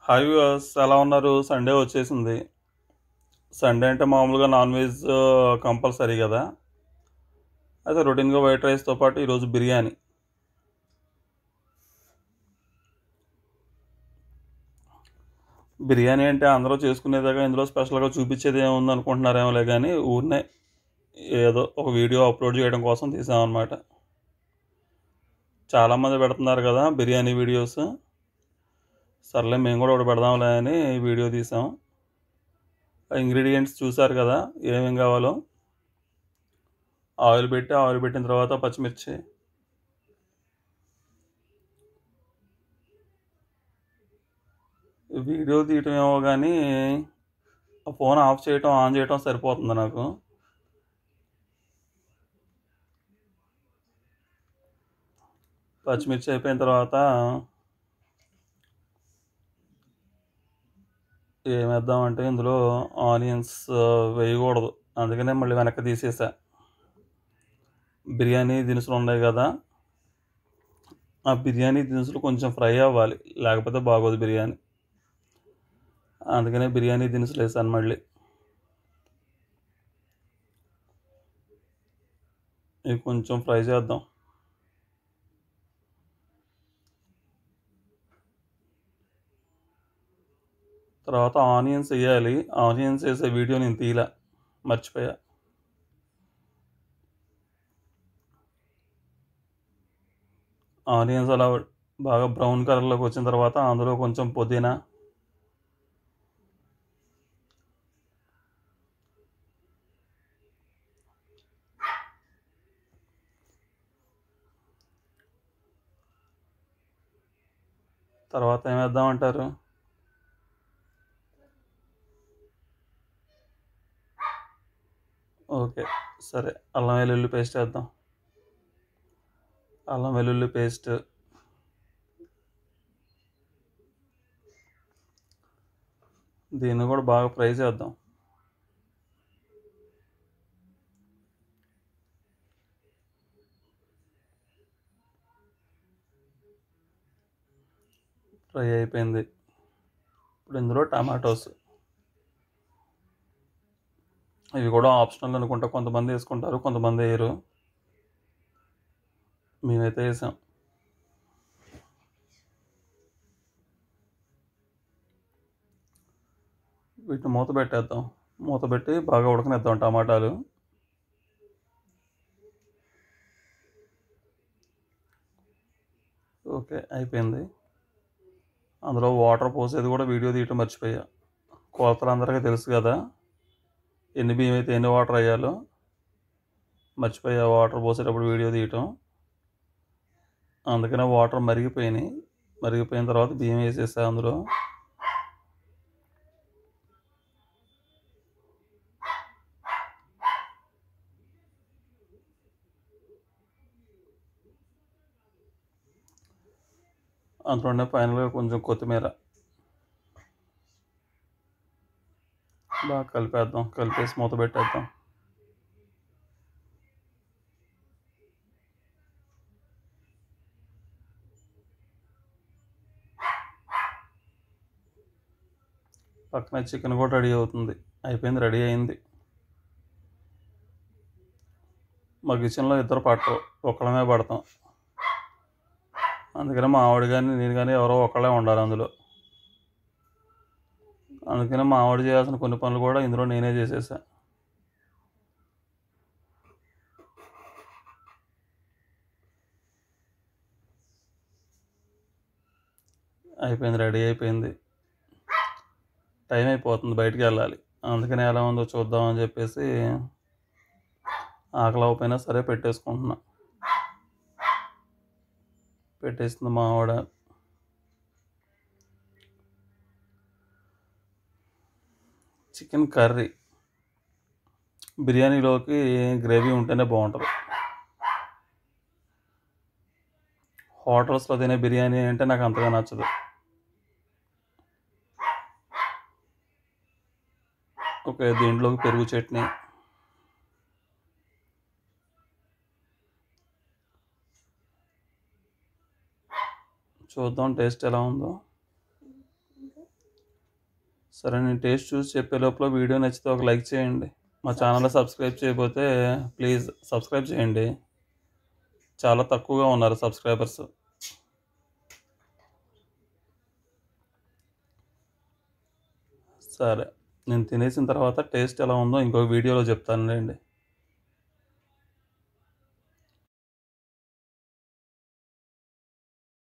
Hi viewers, ఎలా ఉన్నారు? Sunday వచ్చేసింది. సండే అంటే మామూలుగా నాన్ వెజ్ కంపల్సరీ కదా. అయితే రొటీన్గా వైట్ రైస్తో పాటు ఈరోజు బిర్యానీ. బిర్యానీ అంటే అందరూ చేసుకునేదాకా ఇందులో స్పెషల్గా చూపించేది ఏముంది అనుకుంటున్నారేమోలే, కానీ ఊరినే ఏదో ఒక వీడియో అప్లోడ్ చేయడం కోసం తీసామన్నమాట. చాలామంది పెడుతున్నారు కదా బిర్యానీ వీడియోస్. సర్లే మేము కూడా ఒకటి పెడదాంలే అని వీడియో తీసాం. ఇంగ్రీడియంట్స్ చూసారు కదా ఏమేం కావాలో. ఆయిల్ పెట్టిన తర్వాత పచ్చిమిర్చి, వీడియో తీయటం ఏమో కానీ ఆ ఫోన్ ఆఫ్ చేయటం ఆన్ చేయటం సరిపోతుంది నాకు. పచ్చిమిర్చి అయిపోయిన తర్వాత ఏమేద్దామంటే ఇందులో ఆనియన్స్ వేయకూడదు, అందుకనే మళ్ళీ వెనక్కి తీసేసా. బిర్యానీ దినుసులు ఉన్నాయి కదా, ఆ బిర్యానీ దినుసులు కొంచెం ఫ్రై అవ్వాలి, లేకపోతే బాగోదు బిర్యానీ. అందుకనే బిర్యానీ దినుసులు వేసాను మళ్ళీ. ఇవి కొంచెం ఫ్రై చేద్దాం. తర్వాత ఆనియన్స్ వేయాలి. ఆనియన్స్ వేసే వీడియో నేను తీయలే, మర్చిపోయా. ఆనియన్స్ అలా బాగా బ్రౌన్ కలర్లోకి వచ్చిన తర్వాత అందులో కొంచెం పుదీనా, తర్వాత ఏమేద్దామంటారు, ఓకే సరే, అల్లం వెల్లుల్లి పేస్ట్ వేద్దాం. అల్లం వెల్లుల్లి పేస్ట్, దీన్ని కూడా బాగా ఫ్రై చేద్దాం. ఫ్రై అయిపోయింది. ఇప్పుడు ఇందులో టమాటోస్, ఇవి కూడా ఆప్షనల్ అనుకుంటా. కొంతమంది వేసుకుంటారు, కొంతమంది వేయరు. మేమైతే వేసాం. వీటిని మూత పెట్టేద్దాం. మూత పెట్టి బాగా ఉడకనిద్దాం టమాటాలు. ఓకే అయిపోయింది. అందులో వాటర్ పోసేది కూడా వీడియో తీయటం మర్చిపోయా. కొలతలు అందరికీ తెలుసు కదా, ఎన్ని బియ్యం అయితే ఎన్ని వాటర్ వేయాలో. మర్చిపోయా వాటర్ పోసేటప్పుడు వీడియో తీయటం. అందుకనే వాటర్ మరిగిపోయినాయి. మరిగిపోయిన తర్వాత బియ్యం వేసేసా అందులో. అందులోనే ఫైనల్గా కొంచెం కొత్తిమీర బాగా కలిపేద్దాం. కలిపేసి మూత పెట్టేద్దాం. పక్కన చికెన్ కూడా రెడీ అవుతుంది. అయిపోయింది, రెడీ అయింది. మా కిచెన్లో ఇద్దరు పట్టరు, ఒక్కళ్ళమే పడతాం. అందుకనే మా ఆవిడ కానీ నేను కానీ ఎవరో ఒకళ్ళే ఉండాలి అందులో. అందుకనే మా ఆవిడ చేయాల్సిన కొన్ని పనులు కూడా ఇందులో నేనే చేసేసా. అయిపోయింది, రెడీ అయిపోయింది. టైం అయిపోతుంది, బయటికి వెళ్ళాలి. అందుకనే ఎలా ఉందో చూద్దామని చెప్పేసి ఆకలి అవ్వకపోయినా సరే పెట్టేసుకుంటున్నా. పెట్టేసింది మా ఆవిడ. చికెన్ కర్రీ, బిర్యానీలోకి గ్రేవీ ఉంటేనే బాగుంటుంది. హోటల్స్లో తినే బిర్యానీ అంటే నాకు అంతగా నచ్చదు. ఓకే, దీంట్లోకి పెరుగు చట్నీ, చూద్దాం టేస్ట్ ఎలా ఉందో. సరే, నేను టేస్ట్ చూసి చెప్పే లోపల వీడియో నచ్చితే ఒక లైక్ చేయండి. మా ఛానల్ సబ్స్క్రైబ్ చేయకపోతే ప్లీజ్ సబ్స్క్రైబ్ చేయండి. చాలా తక్కువగా ఉన్నారు సబ్స్క్రైబర్స్. సరే, నేను తినేసిన తర్వాత టేస్ట్ ఎలా ఉందో ఇంకో వీడియోలో చెప్తానులేండి.